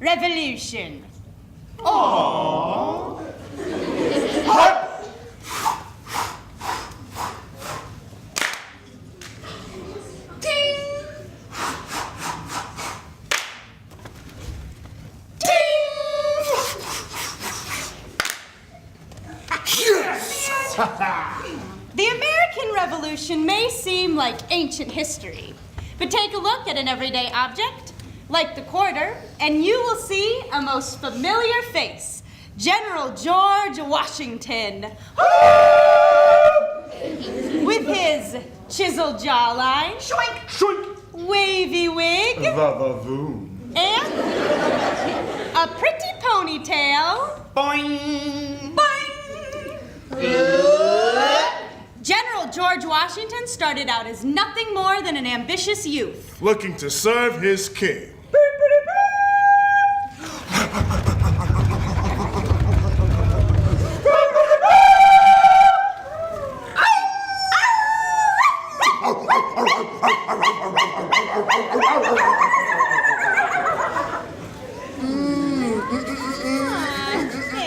revolution. Aww. The American Revolution may seem like ancient history, but take a look at an everyday object, like the quarter, and you will see a most familiar face, General George Washington. With his chiseled jawline, Shoink! Shoink! wavy wig, Va-va-voom. and a pretty ponytail. Boing! Boing! General George Washington started out as nothing more than an ambitious youth. Looking to serve his king.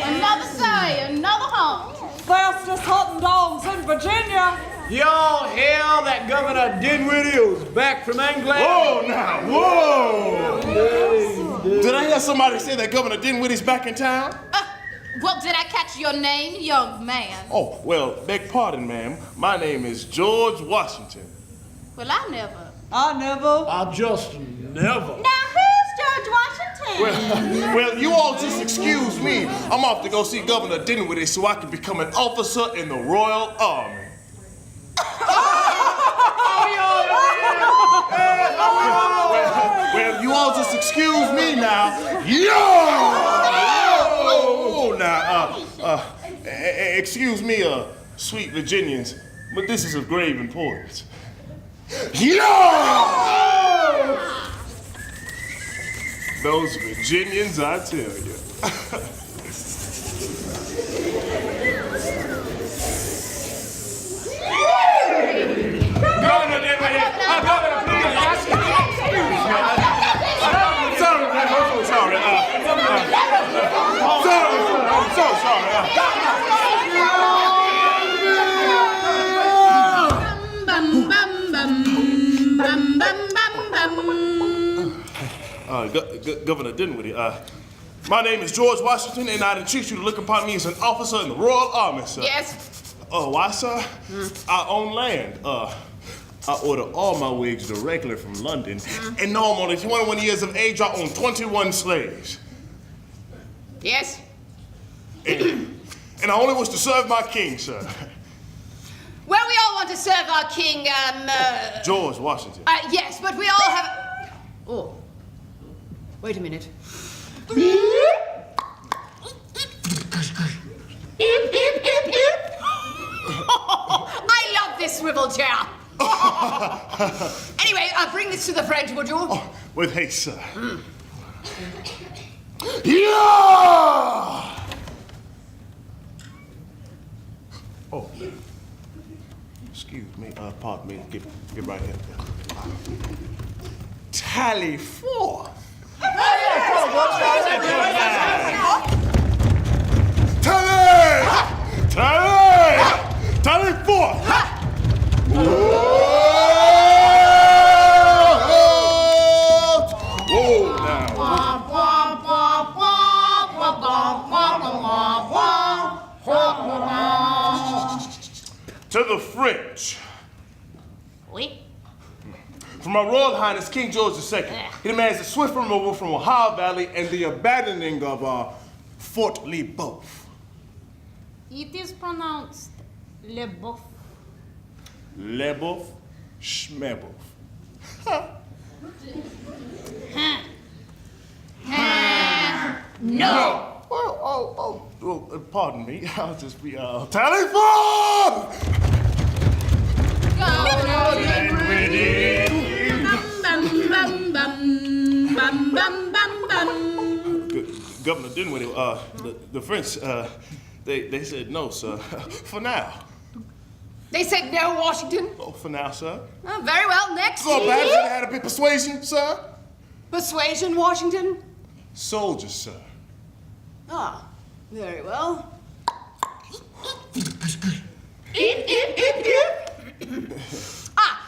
Another day, another home. Fastest hunting dogs in Virginia. Y'all hear that Governor Dinwiddie was back from England? Whoa now, whoa! Did I hear somebody say that Governor Dinwiddie's back in town? Well, did I catch your name, young man? Oh, well, beg pardon, ma'am. My name is George Washington. Well, I never. I just never. Now who's George Washington? Well, you all just excuse me. I'm off to go see Governor Dinwiddie so I can become an officer in the Royal Army. Well, you all just excuse me now. Excuse me, sweet Virginians, but this is of grave importance. Those Virginians, I tell you. Governor Dinwiddie! Governor, please! Sorry, man, I'm so sorry. I'm so sorry. Governor Dinwiddie, my name is George Washington, and I'd entreat you to look upon me as an officer in the Royal Army, sir. Yes. Why, sir? I own land. I order all my wigs directly from London, and now I'm only 21 years of age. I own 21 slaves. Yes. And I only wish to serve my king, sir. Well, we all want to serve our king, George Washington. Yes, but we all have... Oh. Wait a minute. I love this swivel chair. Anyway, bring this to the French, would you? Oh, with haste, sir. Yeah! Oh, excuse me, pardon me, get right here. Tally forth. Tally forth. Whoa, now. To the French. Oui. From our Royal Highness King George II, he demands a swift removal from Ohio Valley and the abandoning of Fort Lebeuf. It is pronounced Lebeuf. Lebeuf, Schmebeuf. No. Oh, pardon me. I'll just be tally forth! Governor Dinwiddie, the French, they said no, sir. For now. They said no, Washington? Oh, for now, sir. Oh, very well, next. So perhaps you had a bit persuasion, sir? Persuasion, Washington? Soldiers, sir. Ah, very well.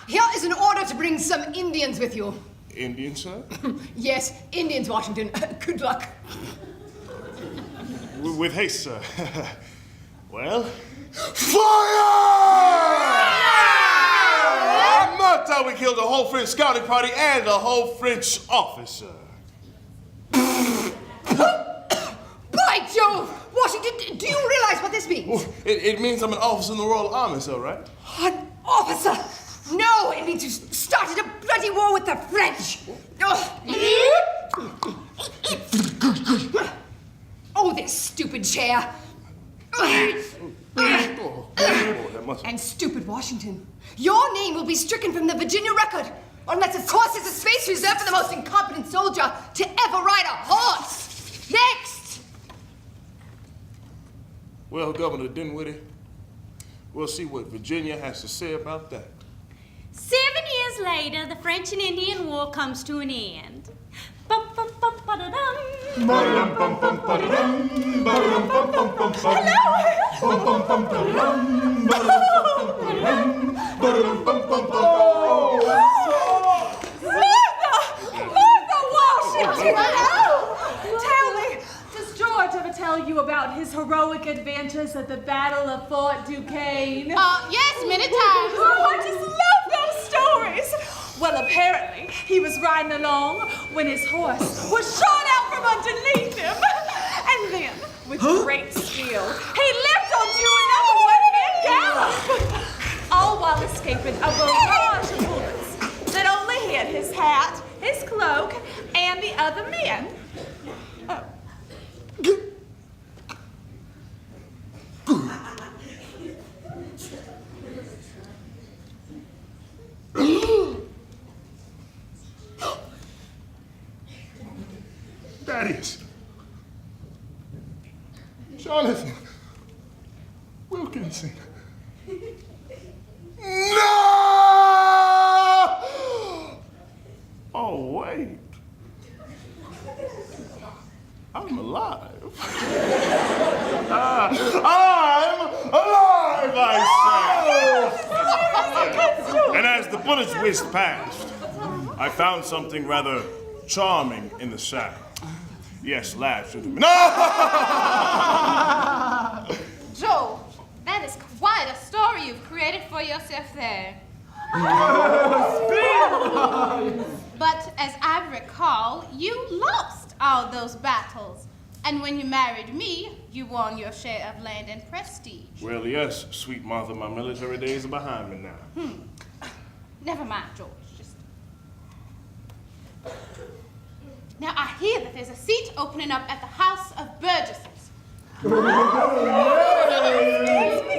Here is an order to bring some Indians with you. Indian, sir? Yes, Indians, Washington. Good luck. With haste, sir. Well, fire! Not how we killed the whole French scouting party and the whole French officer. By Jove! Washington, do you realize what this means? It means I'm an officer in the Royal Army, sir, right? An officer! No, it means you started a bloody war with the French! Oh, this stupid chair! And stupid Washington. Your name will be stricken from the Virginia record, unless of course there's a space reserved for the most incompetent soldier to ever ride a horse! Next! Well, Governor Dinwiddie, we'll see what Virginia has to say about that. 7 years later, the French and Indian War comes to an end. Tell you about his heroic adventures at the Battle of Fort Duquesne. Yes, many times. Oh, I just love those stories. Well, apparently, he was riding along when his horse was shot out from underneath him. And then, with great skill, he leapt onto another one mid-gallop, all while escaping a barrage of bullets that only hit his hat, his cloak, and the other men. Oh. Thaddeus. Jonathan. Wilkinson. No! Oh, wait. I'm alive. I'm alive, I say. And as the bullets whizzed past, I found something rather charming in the saddle. Yes, laugh with me. No! Joe, that is quite a story you've created for yourself there. But as I recall, you lost all those battles. And when you married me, you won your share of land and prestige. Well, yes, sweet Martha, my military days are behind me now. Never mind, George. Now, I hear that there's a seat opening up at the House of Burgesses.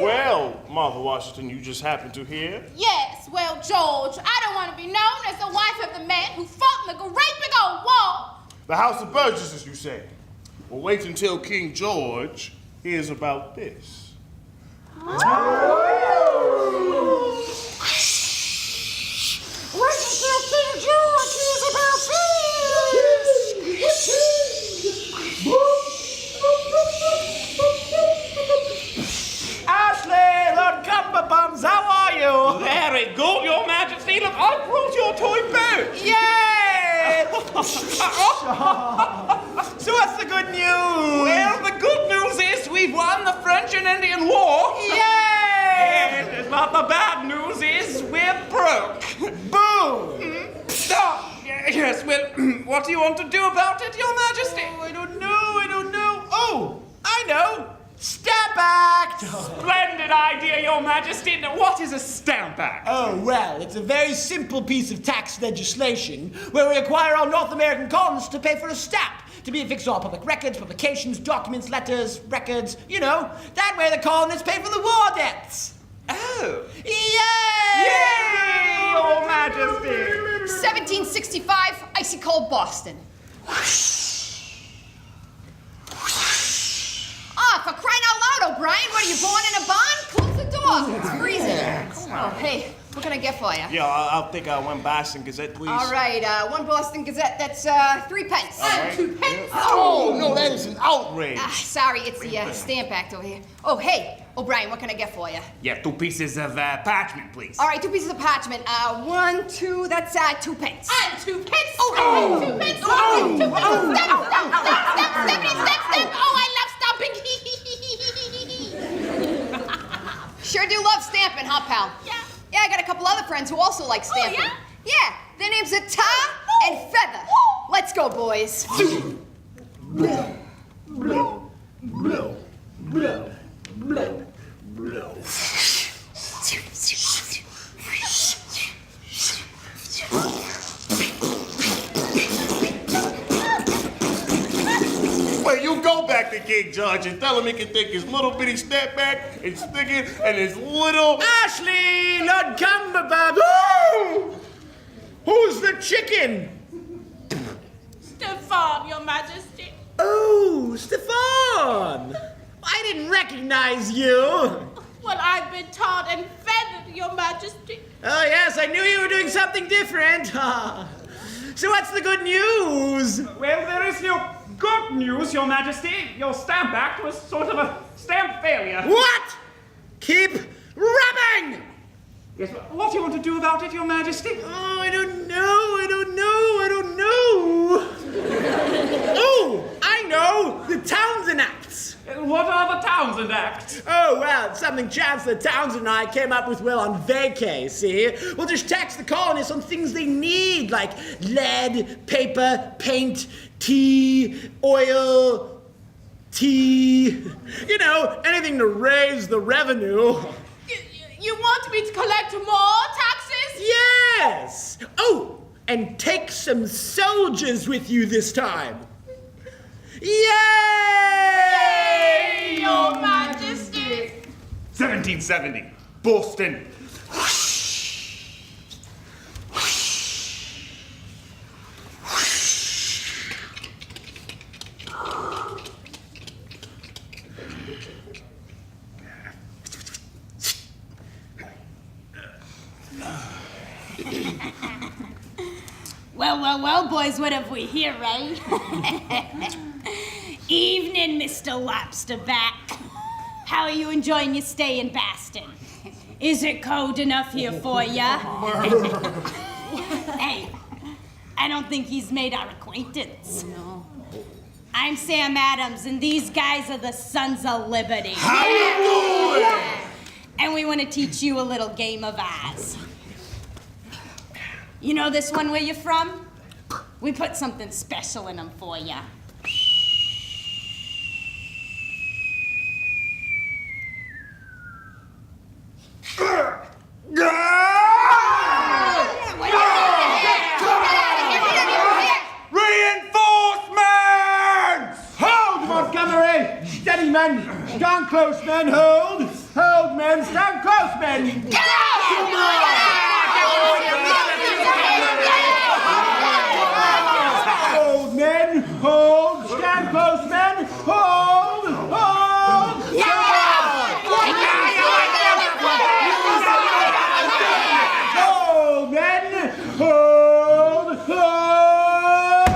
Well, Martha Washington, you just happened to hear? Yes, well, George, I don't want to be known as the wife of the man who fought in the great big old war. The House of Burgesses, you say? Well, wait until King George hears about this. Ashley, Lord Cumberbums, how are you? Very good, Your Majesty. Look, I brought your toy boat. Yay! So what's the good news? Well, the good news is we've won the French and Indian War. Yay! And the bad news is we're broke. Boom! Stop! Yes, well, what do you want to do about it, Your Majesty? Oh, I don't know. Oh, I know. Stamp Act! Splendid idea, Your Majesty. Now, what is a Stamp Act? Oh, well, it's a very simple piece of tax legislation where we require all North American colonists to pay for a stamp to be affixed to all public records, publications, documents, letters, records, you know. That way the colonists pay for the war debts. Oh. Yay! Yay, Your Majesty! 1765, icy cold Boston. For crying out loud, O'Brien, what are you, born in a barn? Close the door, it's freezing. Oh, hey, What can I get for you? Yeah, I'll take one Boston Gazette, please. All right, one Boston Gazette, that's 3 pence. right. 2 pence? Oh, no, that is an outrage. Sorry, it's the stamp act over here. Oh, hey, O'Brien, what can I get for you? Yeah, 2 pieces of parchment, please. All right, 2 pieces of parchment. 1, 2, that's 2 pence. And 2 pence. Oh, 2 pence. Oh, 2 pence. Step. Oh, I love stomping. Sure do love stamping, huh, pal? Yeah. Yeah, I got a couple other friends who also like stamping. yeah? Yeah, their names are Tar and Feather. Let's go, boys. Well, you go back to King George and tell him he can take his little bitty step back and stick it in his little... Ashley, Lord Cumberbatch. Oh! Who's the chicken? Stefan, Your Majesty. Oh, Stefan. I didn't recognize you. Well, I've been tarred and feathered, Your Majesty. Oh, yes, I knew you were doing something different. So what's the good news? Well, there is no good news, Your Majesty. Your stamp act was sort of a stamp failure. What? Keep rubbing! Yes, what do you want to do about it, Your Majesty? Oh, I don't know. Oh, I know. The Townsend Acts. What are the Townsend Acts? Oh, well, it's something Chancellor Townsend and I came up with well on vacay, see? We'll just tax the colonists on things they need, like lead, paper, paint, tea, oil, tea. You know, anything to raise the revenue. You want me to collect more taxes? Yes! Oh, and take some soldiers with you this time. Yay! Your Majesty. 1770, Boston. Well, boys, what have we here, right? Evening, Mr. Lobsterback. How are you enjoying your stay in Boston? Is it cold enough here for ya? Hey, I don't think he's made our acquaintance. No. I'm Sam Adams, and these guys are the Sons of Liberty. How you doing? And we want to teach you a little game of Oz. You know this one where you're from? We put something special in them for ya. Reinforcements! Hold, Montgomery! Steady, men! Stand close, men! Hold! Hold, men! Stand close, men! Hold, men! Hold! Stand close, men! Hold! Hold! Hold, men! Hold! Hold!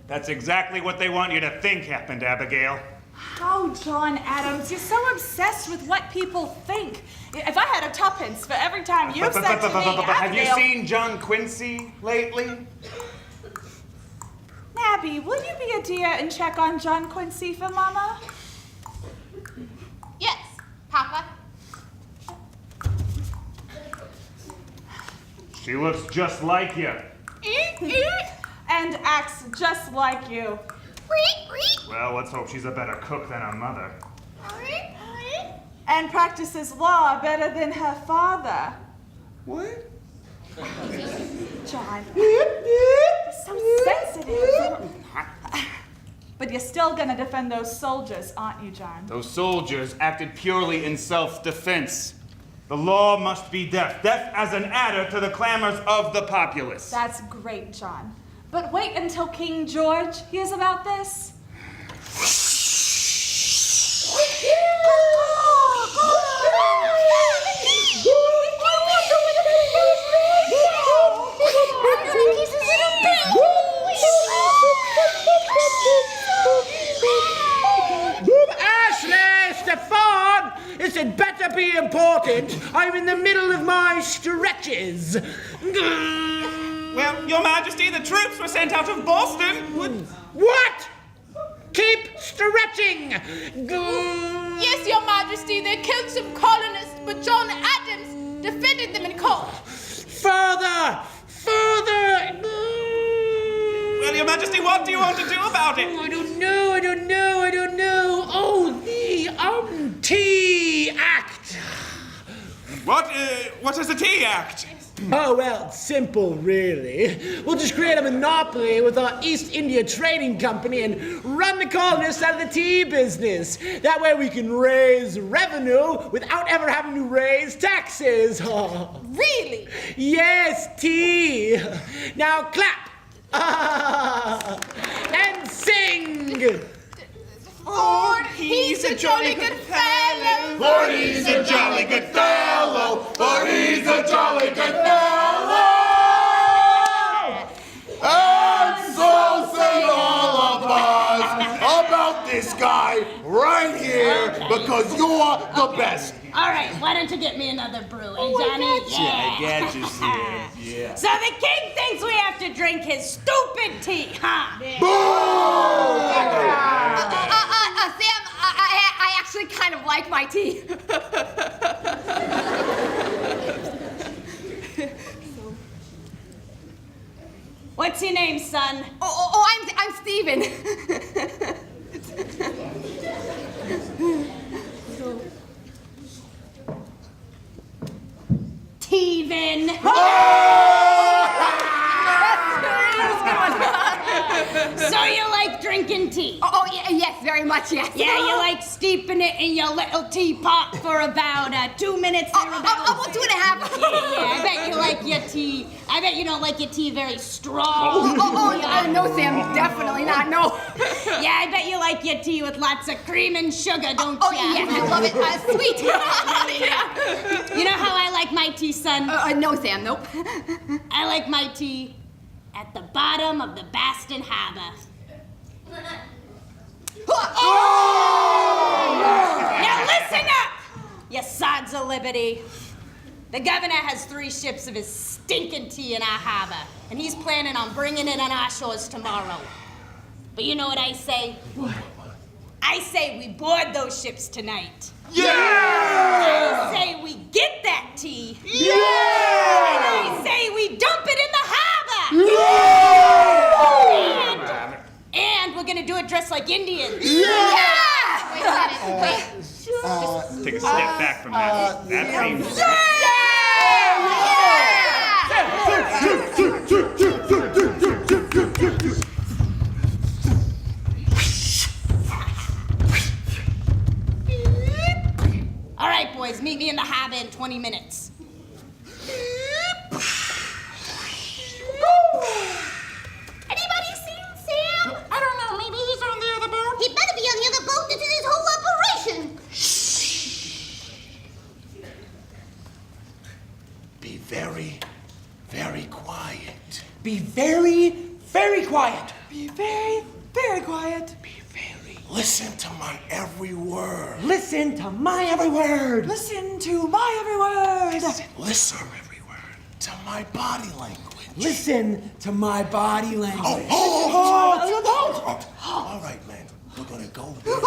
That's exactly what they want you to think happened, Abigail. How, John Adams? You're so obsessed with what people think. If I had a tuppence for every time you've said to me, Have you Abigail... seen John Quincy lately? Nabby, will you be a dear and check on John Quincy for Mama? Yes, Papa. She looks just like you. And acts just like you. Well, let's hope she's a better cook than her mother. And practices law better than her father. What? John. You're so sensitive. But you're still gonna defend those soldiers, aren't you, John? Those soldiers acted purely in self-defense. The law must be deaf as an adder to the clamors of the populace. That's great, John. But wait until King George hears about this. Ashley, Stefan, this had better be important. I'm in the middle of my stretches. Well, Your Majesty, the troops were sent out of Boston. What? Keep stretching. Yes, Your Majesty, they killed some colonists, but John Adams defended them in court. Further. Well, Your Majesty, what do you want to do about it? I don't know. Oh, the Tea Act. What is the Tea Act? Oh, well, it's simple, really. We'll just create a monopoly with our East India Trading Company and run the colonists out of the tea business. That way we can raise revenue without ever having to raise taxes. Really? Yes, tea. Now clap. And sing. Ford, he's a jolly good fellow. For he's a jolly good fellow. For he's a jolly good fellow. And so sing all of us about this guy right here because you're the best. All right, why don't you get me another brew, Johnny? I got you, Sam. Yeah. So the king thinks we have to drink his stupid tea, huh? Sam, I actually kind of like my tea. What's your name, son? I'm Steven. Steven. So you like drinking tea? Oh, yes, very much, yes. Yeah, you like steeping it in your little teapot for about 2 minutes. About 2.5. Yeah, I bet you like your tea. I bet you don't like your tea very strong. No, Sam, definitely not, no. Yeah, I bet you like your tea with lots of cream and sugar, don't Oh, you? yes, I love it. Sweet. You know how I like my tea, son? No, Sam, nope. I like my tea at the bottom of the Boston Harbor. Now listen up, you sods of liberty. The governor has 3 ships of his stinking tea in our harbor, and he's planning on bringing it on our shores tomorrow. But you know what I say? What? I say we board those ships tonight. Yeah! I say we get that tea. Yeah! And I say we dump it in the harbor. Yeah! And we're gonna do it dressed like Indians. Wait a minute. Take a step back from that. That seems... All right, boys, meet me in the harbor in 20 minutes. Anybody seen Sam? I don't know, maybe he's on the other boat? He better be on the other boat. This is his whole operation. Be very, very quiet. Be very, very quiet. Be very, very quiet. Be very. Listen to my every word. Listen to my every word. Listen to my every word. Listen every word to my body language. Listen to my body language. All right, man. We're gonna go there.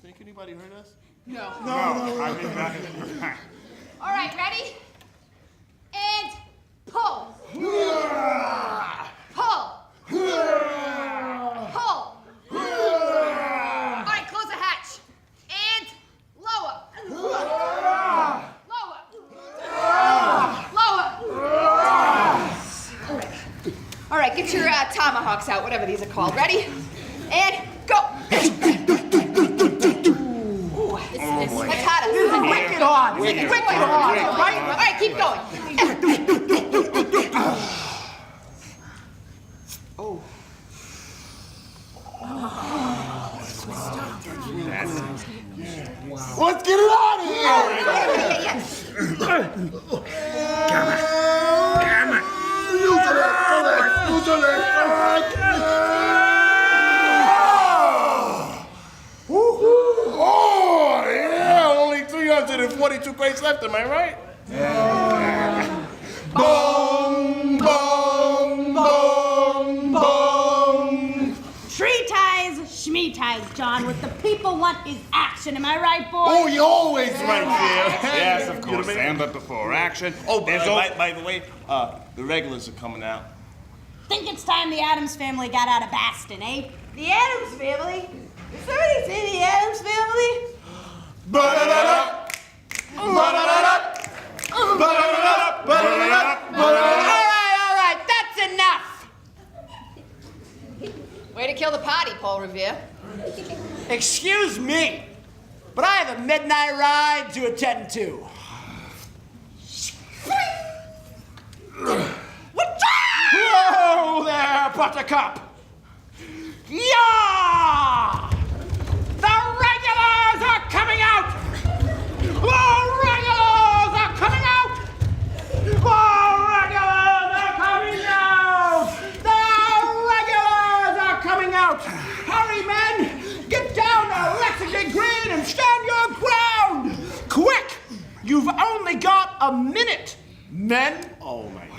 think anybody heard us? No. I mean, All right, ready? And pull. Pull. Pull. All right, close the hatch. And lower. Lower. Lower. All right, get your tomahawks out, whatever these are called. Ready? And go. What's hotter? This is wicked hard. Wicked hard. All right, keep going. Let's get it out of here! Damn it. Oh, yeah, only 342 crates left, am I right? Boom, boom, boom, boom. Tree ties, shmee ties, John. What the people want is action. Am I right, boy? Oh, you're always right there. Yes, of course, Sam, but before action. Oh, there's by the way, the regulars are coming out. Think it's time the Addams family got out of Boston, eh? The Addams family? Did somebody say the Addams family? Ba-da-da-da. Ba-da-da-da. Ba-da-da-da. Ba-da-da-da. All right, that's enough. Way to kill the party, Paul Revere. Excuse me, but I have a midnight ride to attend to. Whoa there, Buttercup! Yeah! The regulars are coming out! The regulars are coming out! The regulars are coming out! The regulars are coming out! Hurry, men! Get down to Lexington Green and stand your ground! Quick! You've only got a minute, men. Oh, my God.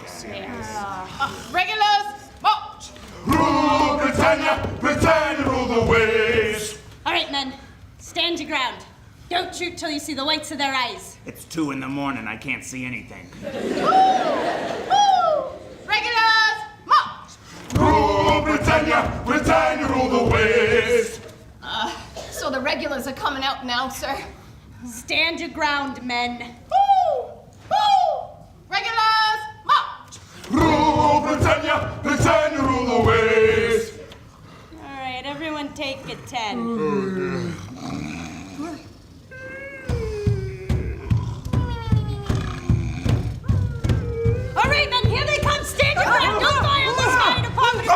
Regulars, march. Rule Britannia, Britannia rule the waves. All right, men. Stand your ground. Don't shoot till you see the whites of their eyes. It's 2 in the morning. I can't see anything. Regulars, march. Rule Britannia, Britannia rule the waves. So the regulars are coming out now, sir. Stand your ground, men. Regulars, march. Rule Britannia, Britannia rule the waves. All right, everyone take a 10. All right, men, here they come. Stand your ground. Don't die on this fire department. They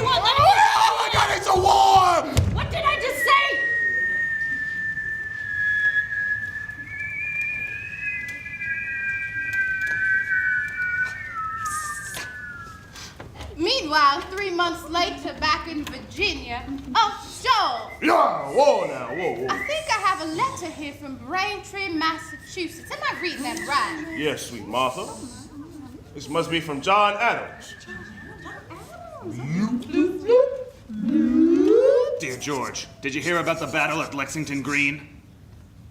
won't let it. Oh, my God, it's a war! What did I just say? Meanwhile, 3 months later, back in Virginia. Oh, Joel! Yeah, whoa now, whoa. I think I have a letter here from Braintree, Massachusetts. Am I reading that right? Yes, sweet Martha. This must be from John Adams. Dear George, did you hear about the battle at Lexington Green?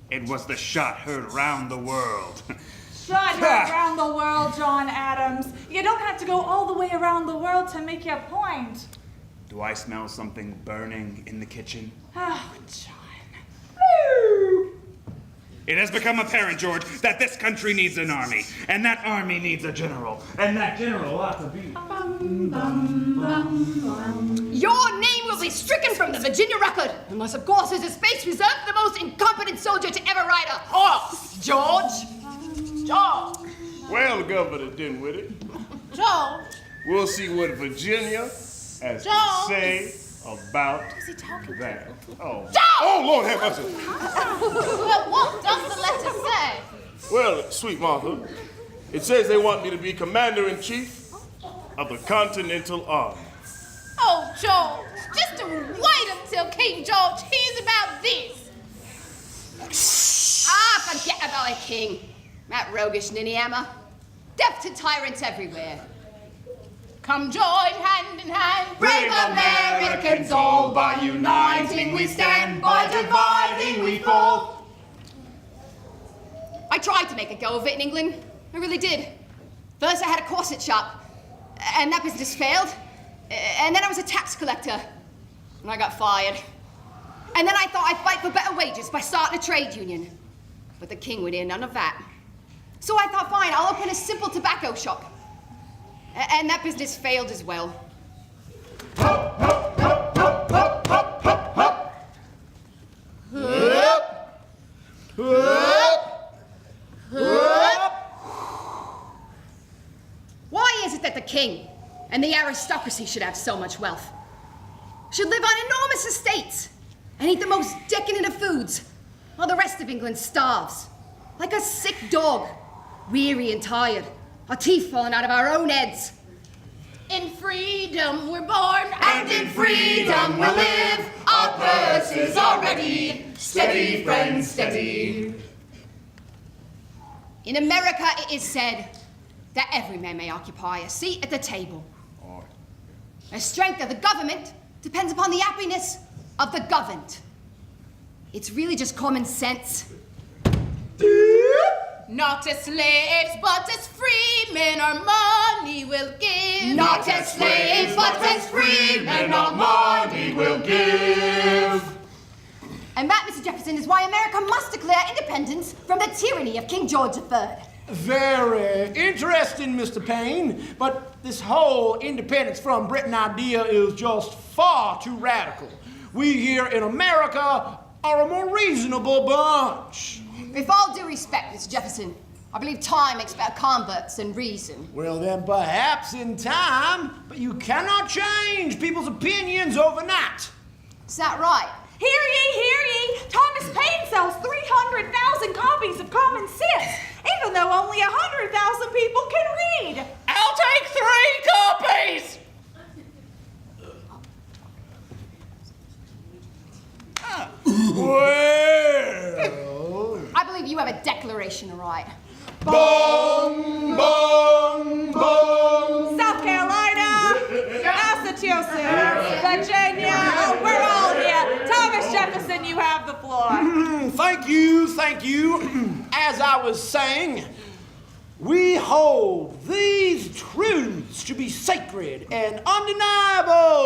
It was the shot heard round the world. Shot around the world, John Adams. You don't have to go all the way around the world to make your point. Do I smell something burning in the kitchen? Oh, John. It has become apparent, George, that this country needs an army, and that army needs a general, and that general ought to be... Your name will be stricken from the Virginia record, unless, of course, there's a space reserved for the most incompetent soldier to ever ride a horse, George. George. Well, Governor Dinwiddie, Joel, we'll see what Virginia has to Joel. say about that. Oh, Joel! oh, Lord have mercy. well, what does the letter say? Well, sweet Martha, it says they want me to be Commander-in-Chief of the Continental Army. Oh, Joel, just wait until King George hears about this. Forget about a king. That roguish ninny-hammer. Deaf to tyrants everywhere. Come join hand in hand, Brave Americans, all by uniting we stand, by dividing we fall. I tried to make a go of it in England. I really did. First I had a corset shop, and that business failed. And then I was a tax collector, and I got fired. And then I thought I'd fight for better wages by starting a trade union. But the king would hear none of that. So I thought, fine, I'll open a simple tobacco shop. And that business failed as well. Why is it that the king and the aristocracy should have so much wealth? Should live on enormous estates and eat the most decadent of foods, while the rest of England starves, like a sick dog, weary and tired, our teeth falling out of our own heads. In freedom we're born, And in freedom we'll live. Our purses are ready. Steady, friends, steady. In America, it is said that every man may occupy a seat at the table. The strength of the government depends upon the happiness of the governed. It's really just common sense. not as slaves, but as free men our money will give. Not as slaves, but as free men our money will give. And that, Mr. Jefferson, is why America must declare independence from the tyranny of King George III. Very interesting, Mr. Payne. But this whole independence from Britain idea is just far too radical. We here in America are a more reasonable bunch. With all due respect, Mr. Jefferson, I believe time makes better converts than reason. Well, then perhaps in time, but you cannot change people's opinions overnight. Is that right? Hear ye, hear ye! Thomas Paine sells 300,000 copies of Common Sense, even though only 100,000 people can read. I'll take 3 copies! Well, I believe you have a declaration to write. bong, bong, bong. South Carolina, Massachusetts, Virginia, oh, we're all here. Thomas Jefferson, you have the floor. Thank you, thank you. As I was saying, we hold these truths to be sacred and undeniable.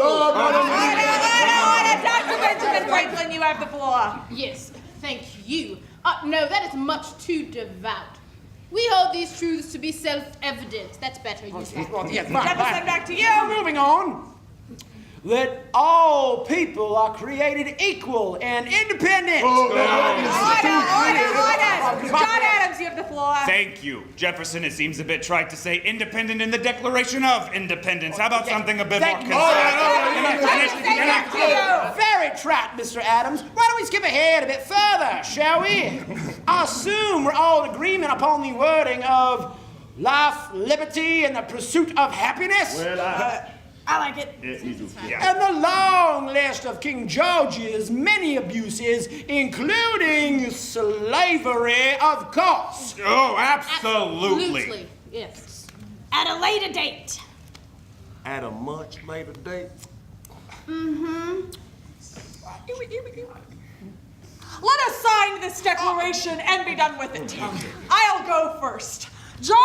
Dr. Benjamin Franklin, you have the floor. Yes, thank you. No, that is much too devout. We hold these truths to be self-evident. That's better, you say. Jefferson, back to you. Moving on. That all people are created equal and independent. Order! John Adams, you have the floor. Thank you. Jefferson, it seems a bit trite to say independent in the Declaration of Independence. How about something a bit more concise? Very trite, Mr. Adams. Why don't we skip ahead a bit further, shall we? I assume we're all in agreement upon the wording of life, liberty, and the pursuit of happiness. Well, I like it. And the long list of King George's many abuses, including slavery, of course. Oh, absolutely. Yes. At a later date. at a much later date. Let us sign this declaration and be done with it. I'll go first. John,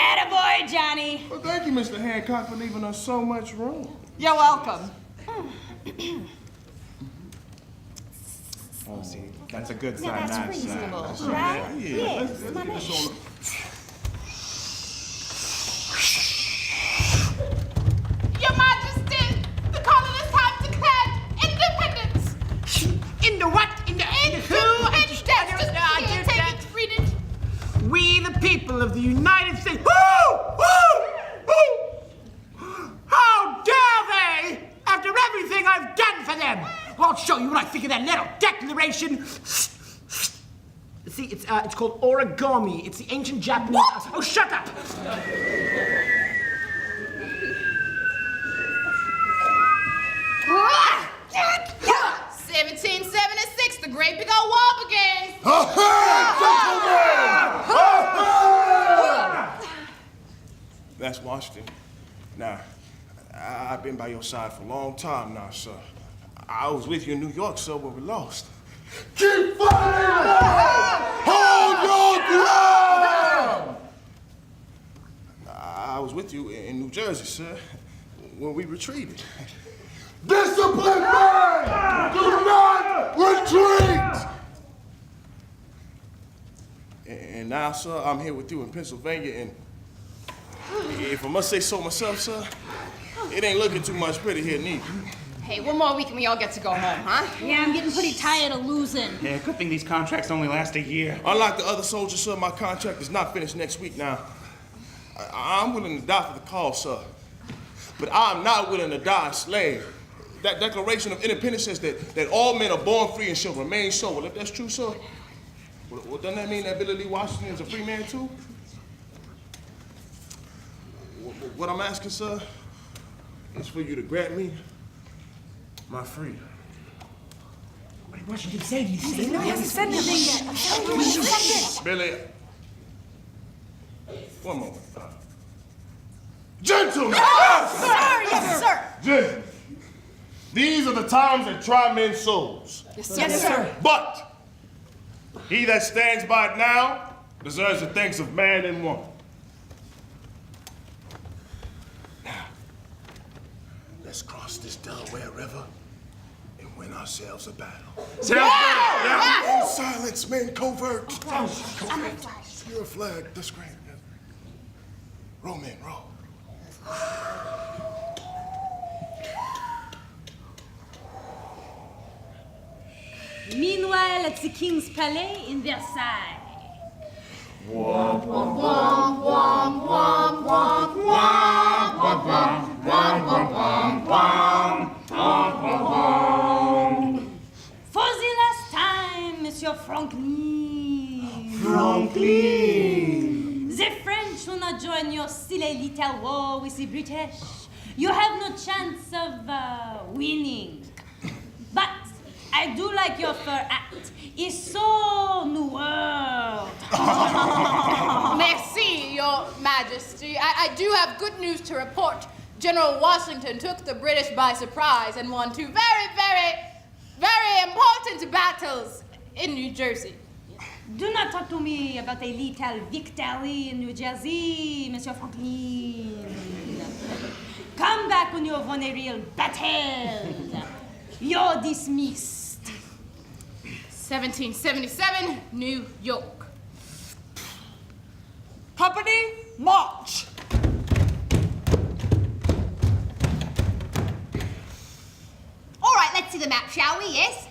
Attaboy, Johnny. Well, thank you, Mr. Hancock, for leaving us so much room. You're welcome. Oh, see, that's a good sign. That's That's reasonable, that's right? Yeah, Yes, let's my get this man. on. Your Majesty, the colonists have declared independence. In the what? In the who? Read it. We, the people of the United States. How dare they? After everything I've done for them. I'll show you what I think of that little declaration. See, it's called origami. It's the ancient Japanese. What? Oh, shut up! 1776, the great big old war begins. That's Washington. Now, I've been by your side for a long time now, sir. I was with you in New York, sir, when we lost. Keep fighting! Hold your ground! I was with you in New Jersey, sir, when we retreated. Discipline men! Do not retreat! And now, sir, I'm here with you in Pennsylvania, and if I must say so myself, sir, it ain't looking too much pretty here neither. Hey, one more week and we all get to go home, huh? Yeah, I'm getting pretty tired of losing. Yeah, good thing these contracts only last a year. Unlike the other soldiers, sir, my contract is not finished next week now. I'm willing to die for the cause, sir. But I'm not willing to die a slave. That Declaration of Independence says that all men are born free and shall remain so. Well, if that's true, sir, well, doesn't that mean that Billy Lee Washington is a free man, too? What I'm asking, sir, is for you to grant me my freedom. What did Washington say? Did he say No, he hasn't said anything yet. Billy, one moment. Gentlemen! Yes, sir! Gentlemen, these are the times that try men's souls. Yes, sir. But he that stands by it now deserves the thanks of man and woman. Now, let's cross this Delaware River and win ourselves a battle. Yeah! Silence, men, covert. Your flag, the screen. Roll, men, roll. Meanwhile, at the King's Palais in Versailles. For the last time, Monsieur Franklin. Franklin. The French will not join your silly little war with the British. You have no chance of winning. But I do like your fur hat. It's so New World. Merci, Your Majesty. I do have good news to report. General Washington took the British by surprise and won 2 very, very, very important battles in New Jersey. Do not talk to me about a little victory in New Jersey, Monsieur Franklin. Come back when you have won a real battle. You're dismissed. 1777, New York. Company, march. All right, let's see the map, shall we? Yes?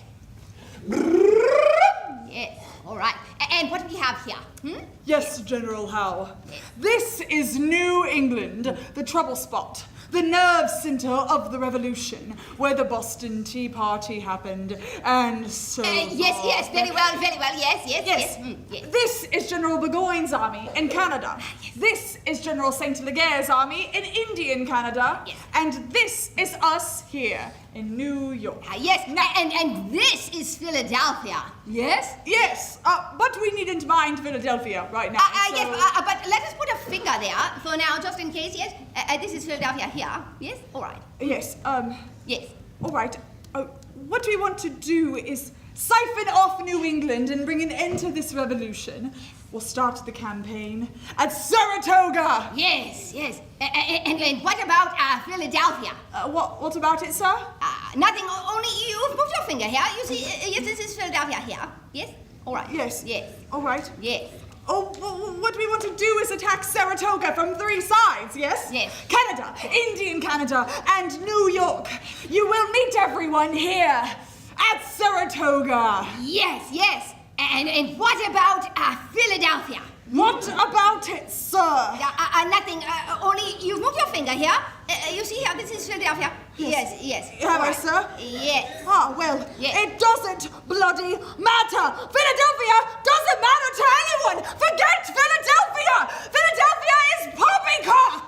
Yes, all right. And what do we have here? Yes, General Howe. This is New England, the trouble spot, the nerve center of the Revolution, where the Boston Tea Party happened, and so Yes, very well, yes. This is General Burgoyne's army in Canada. This is General St. Leger's army in Indian Canada. Yes. And this is us here in New York. Yes, and this is Philadelphia. Yes? Yes, but we needn't mind Philadelphia right now. Yes, but let us put a finger there for now, just in case, yes? This is Philadelphia here, yes? All right. Yes, Yes. all right. What we want to do is siphon off New England and bring an end to this revolution. We'll start the campaign at Saratoga. Yes. And what about Philadelphia? What about it, sir? Nothing, only you've moved your finger here. You see, yes, this is Philadelphia here. Yes? All right. Yes. Yes. All right. Yes. Oh, what we want to do is attack Saratoga from 3 sides, yes? Yes. Canada, Indian Canada, and New York. You will meet everyone here at Saratoga. Yes. And what about Philadelphia? What about it, sir? Nothing, only you've moved your finger here. You see here, this is Philadelphia. Yes. Have I, Right. sir? Yes. Well, Yes. it doesn't bloody matter. Philadelphia doesn't matter to anyone. Forget Philadelphia. Philadelphia is poppycock.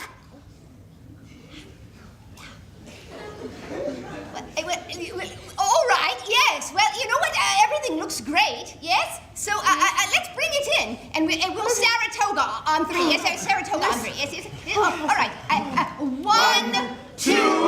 Well, all right, yes. Well, you know what? Everything looks great, yes? So let's bring it in, and we'll Saratoga on 3. Yes, Saratoga on 3. Yes. All right. 1, 2,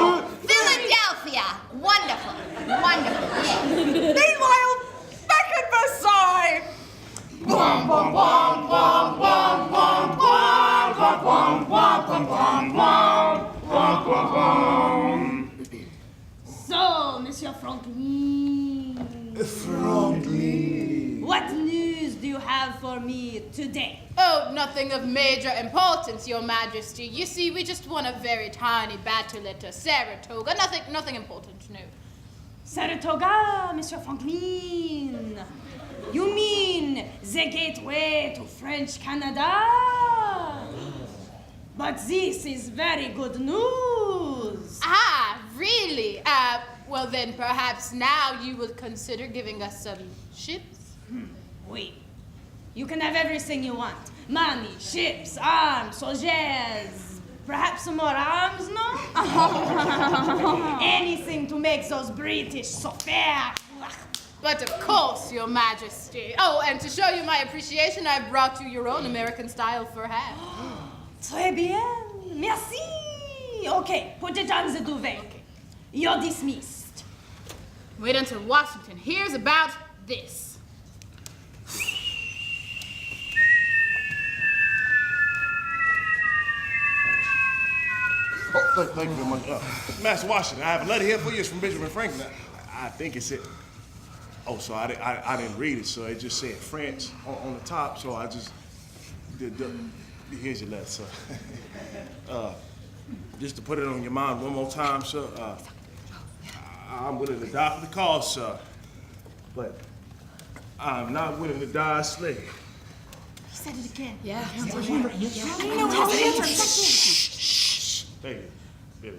So, Monsieur Franklin. Franklin. What news do you have for me today? Oh, nothing of major importance, Your Majesty. You see, we just won a very tiny battle at Saratoga. Nothing important, no. Saratoga, Monsieur Franklin. You mean the gateway to French Canada? But this is very good news. Ah, really? Well then, perhaps now you would consider giving us some ships? Oui. You can have everything you want. Money, ships, arms, soldiers. Perhaps some more arms, no? Anything to make those British so fair. But of course, Your Majesty. Oh, and to show you my appreciation, I brought you your own American style fur hat. Très bien. Merci. Okay, put it on the duvet. Okay. You're dismissed. Wait until Washington hears about this. Oh, thank you very much. Master Washington, I have a letter here for you. It's from Benjamin Franklin. I think it's it. Oh, so I didn't read it, so it just said French on the top, so I just did. Here's your letter, sir. Just to put it on your mind one more time, sir. I'm willing to die for the cause, sir, but I'm not willing to die a slave. He said it again. Yeah. No, he has the answer. Shh. Thank you. Billy,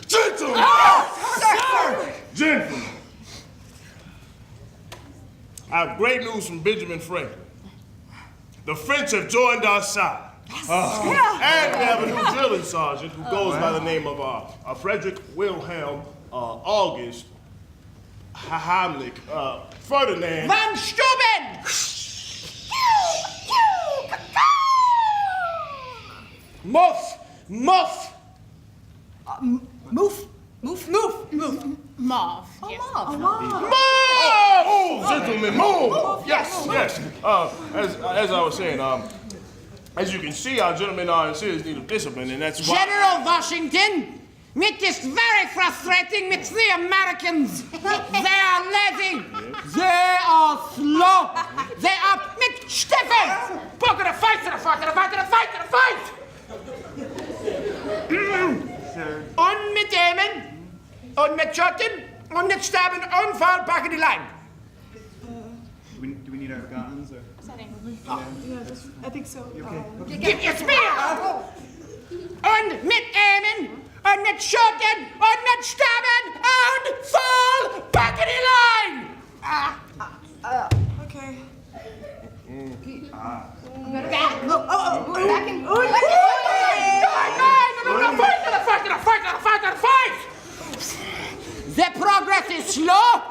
Gentlemen! Sir! Gentlemen! I have great news from Benjamin Franklin. The French have joined our side. And we have a new drilling sergeant who goes by the name of Frederick Wilhelm August Heimlich Ferdinand Van Steuben! Muff! Move. Mauve. Yes. Oh, gentlemen, move! Yes. As I was saying, as you can see, our gentlemen are in serious need of discipline, and that's why... General Washington, it is very frustrating with the Americans. They are lazy. They are slow. They are mit Stefan. Book of the fight. Und mit Emen, und mit Schotten, und mit Stabben, und fall back in the line. Do we need our guns? Or? I think so. Give your spear. Und mit Emen, und mit Schotten, und mit Stabben, und fall back in the line. Okay. Fight! The progress is slow,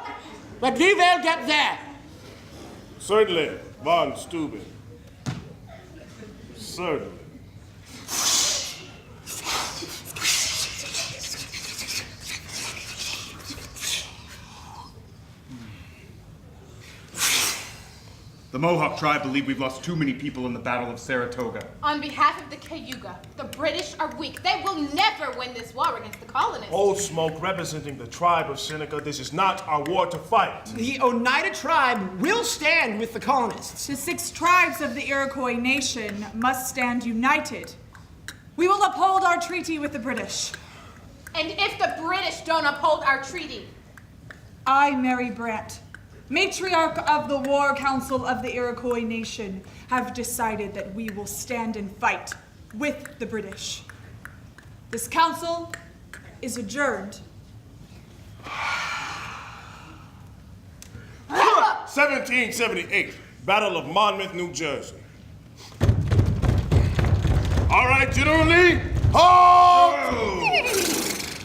but we will get there. Certainly, Von Steuben. Certainly. The Mohawk tribe believe we've lost too many people in the Battle of Saratoga. On behalf of the Cayuga, the British are weak. They will never win this war against the colonists. Old Smoke representing the tribe of Seneca, this is not our war to fight. The Oneida tribe will stand with the colonists. The 6 tribes of the Iroquois nation must stand united. We will uphold our treaty with the British. And if the British don't uphold our treaty, I, Mary Brandt, matriarch of the War Council of the Iroquois Nation, have decided that we will stand and fight with the British. This council is adjourned. 1778, Battle of Monmouth, New Jersey. All right, General Lee, halt!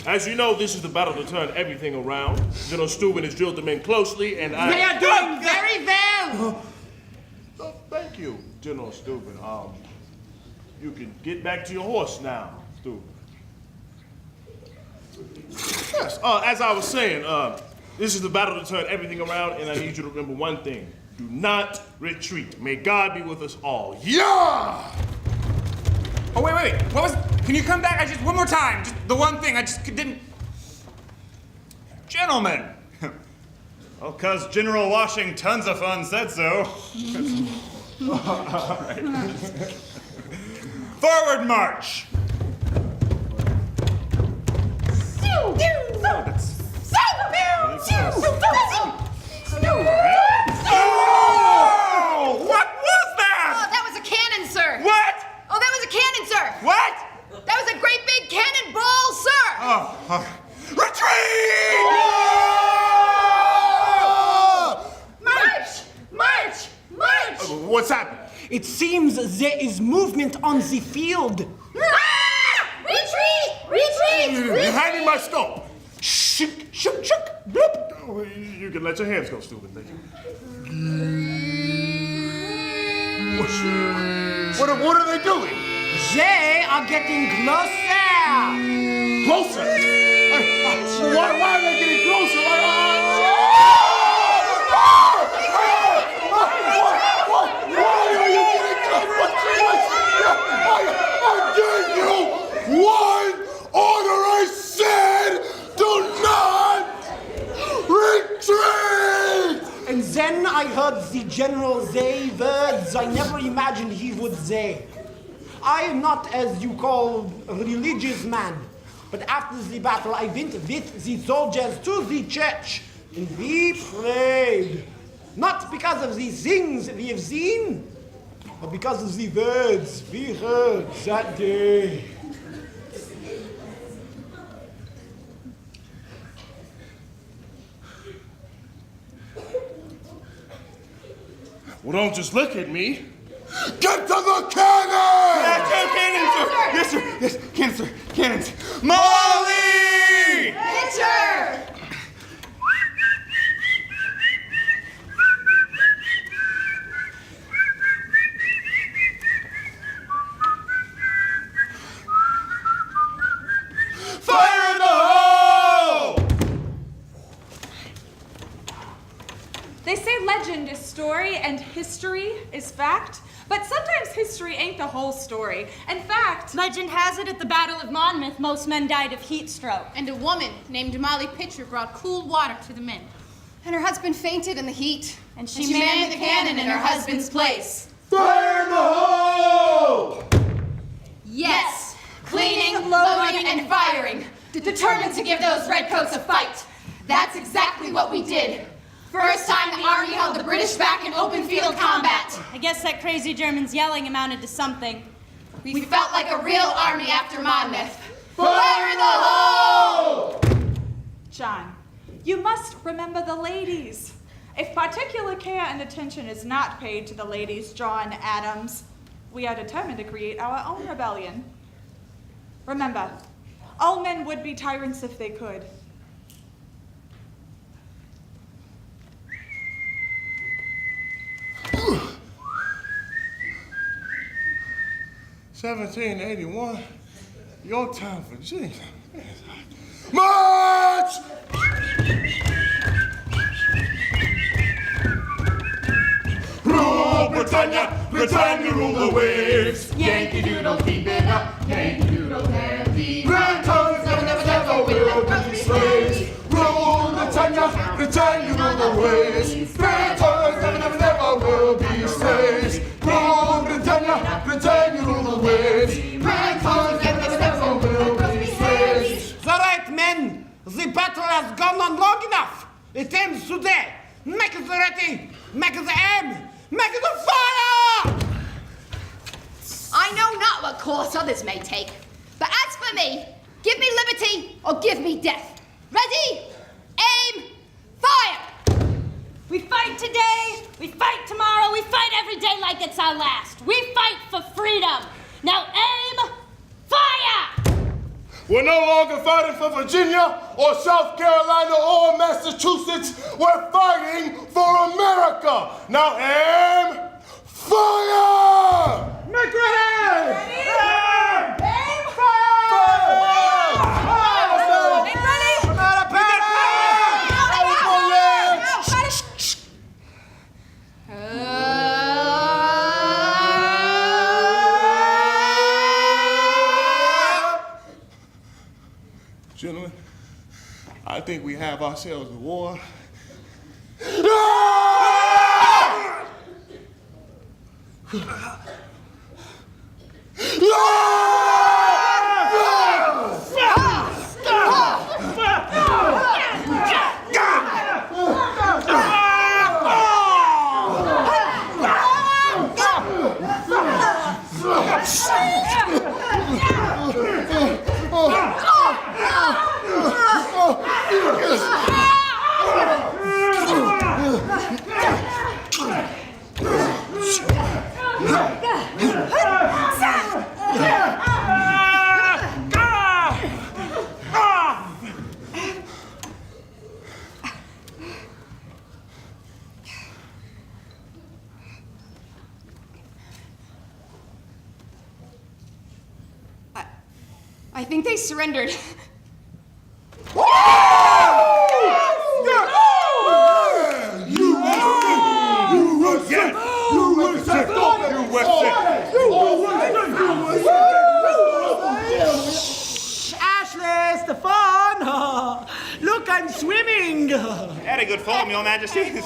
As you know, this is the battle to turn everything around. General Steuben has drilled the men closely, and They are doing very well. Oh, thank you, General Steuben. You can get back to your horse now, Steuben. Yes, as I was saying, this is the battle to turn everything around, and I need you to remember one thing. Do not retreat. May God be with us all. Yeah! Oh, wait. What was... Can you come back? One more time. Just the one thing. I just didn't... Gentlemen. Well, 'cause General Washington Tons of Fun said so. All right. Forward march. Oh! What was that? Oh, that was a cannon, sir. What? Oh, that was a cannon, sir. What? That was a great big cannonball, sir. Oh, retreat! March! What's happening? It seems there is movement on the field. You hand me my scope. Shook. Bloop. You can let your hands go, stupid thing. What are they doing? They are getting closer. Closer? Why are they getting closer? I gave you one order. I said, do not retreat! And then I heard the general say words I never imagined he would say. I am not, as you call, a religious man. But after the battle, I went with the soldiers to the church, and we prayed. Not because of the things we have seen, but because of the words we heard that day. Well, don't just look at me. Get to the cannon! Cannons, sir! Yes, sir! Yes, cannons, sir! Cannons! Molly! Pitcher! Fire in the hole! They say legend is story and history is fact, but sometimes history ain't the whole story. In fact, Legend has it at the Battle of Monmouth, most men died of heat stroke. And a woman named Molly Pitcher brought cool water to the men. And her husband fainted in the heat. And She manned the cannon in her husband's place. Fire in the hole! Yes, cleaning, loading, and firing, determined to give those redcoats a fight. That's exactly what we did. First time the Army held the British back in open field combat. I guess that crazy German's yelling amounted to something. We felt like a real army after Monmouth. Fire in the hole! John, you must remember the ladies. If particular care and attention is not paid to the ladies, John Adams, we are determined to create our own rebellion. Remember, all men would be tyrants if they could. $17.81. Your time for Virginia. March! Rule Britannia, Britannia rule the waves. Yankee Doodle, keep it up. Yankee Doodle, candy. Redcoats never will be slaves. Rule Britannia, Britannia rule the waves. Redcoats never will be slaves. Rule Britannia, Britannia rule the waves. Redcoats never will be slaves. The right, men! The battle has gone on long enough! It ends today! Make it ready! Make it aim! Make it fire! I know not what course others may take, but as for me, give me liberty or give me death. Ready, aim, fire! We fight today, we fight tomorrow, we fight every day like it's our last. We fight for freedom. Now aim, fire! We're no longer fighting for Virginia or South Carolina or Massachusetts. We're fighting for America. Now aim, fire! Make ready! Aim, fire! Gentlemen, I think we have ourselves a war. I think they surrendered. Ashley, Stefan! Look, I'm swimming! Had a good form, Your Majesty.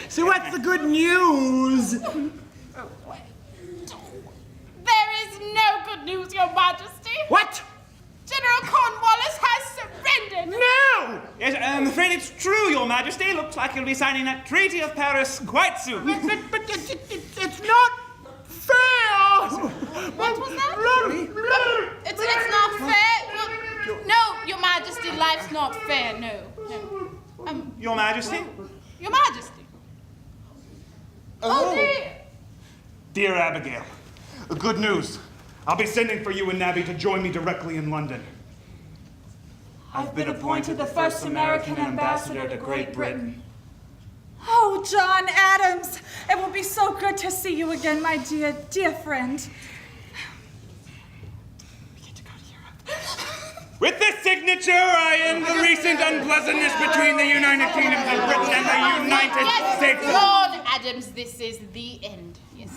So what's the good news? There is no good news, Your Majesty. What? General Cornwallis has surrendered. No! Yes, I'm afraid it's true, Your Majesty. Looks like you'll be signing that Treaty of Paris quite soon. But it's not fair! What was that? It's not fair. No, Your Majesty, life's not fair. No. Your Majesty? Your Majesty. Oh dear. Dear Abigail, good news. I'll be sending for you and Nabby to join me directly in London. I've been appointed the first American ambassador to Great Britain. Oh, John Adams, it will be so good to see you again, my dear, dear friend. We get to go to Europe. With this signature, I end the recent unpleasantness between the United Kingdoms of Britain and the United States of... Lord Adams, this is the end. Yes.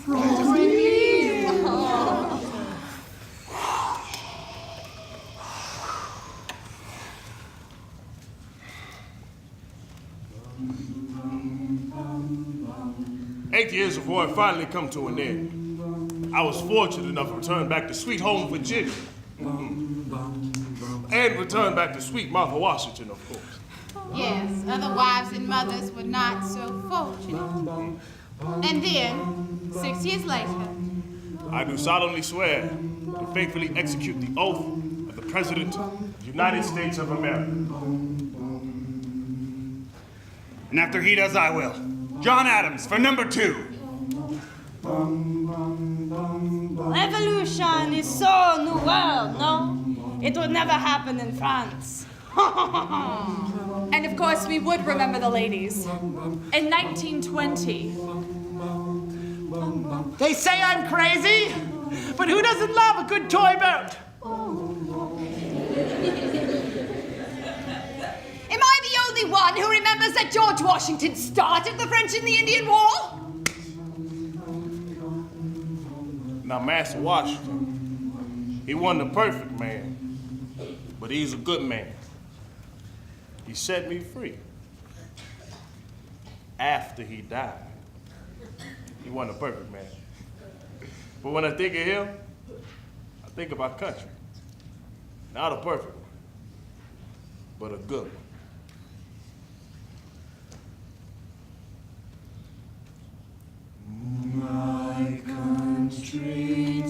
Eight years of war had finally come to an end. I was fortunate enough to return back to sweet home Virginia. And return back to sweet Martha Washington, of course. Yes, other wives and mothers were not so fortunate. And then, 6 years later, I do solemnly swear to faithfully execute the oath of the President of the United States of America. And after he does, I will. John Adams for number 2. Revolution is so new world, no? It would never happen in France. And of course, we would remember the ladies. In 1920. They say I'm crazy, but who doesn't love a good toy boat? Am I the only one who remembers that George Washington started the French and the Indian War? Now, Master Washington, he wasn't a perfect man, but he's a good man. He set me free. After he died. He wasn't a perfect man. But when I think of him, I think of our country. Not a perfect one, but a good one. My country,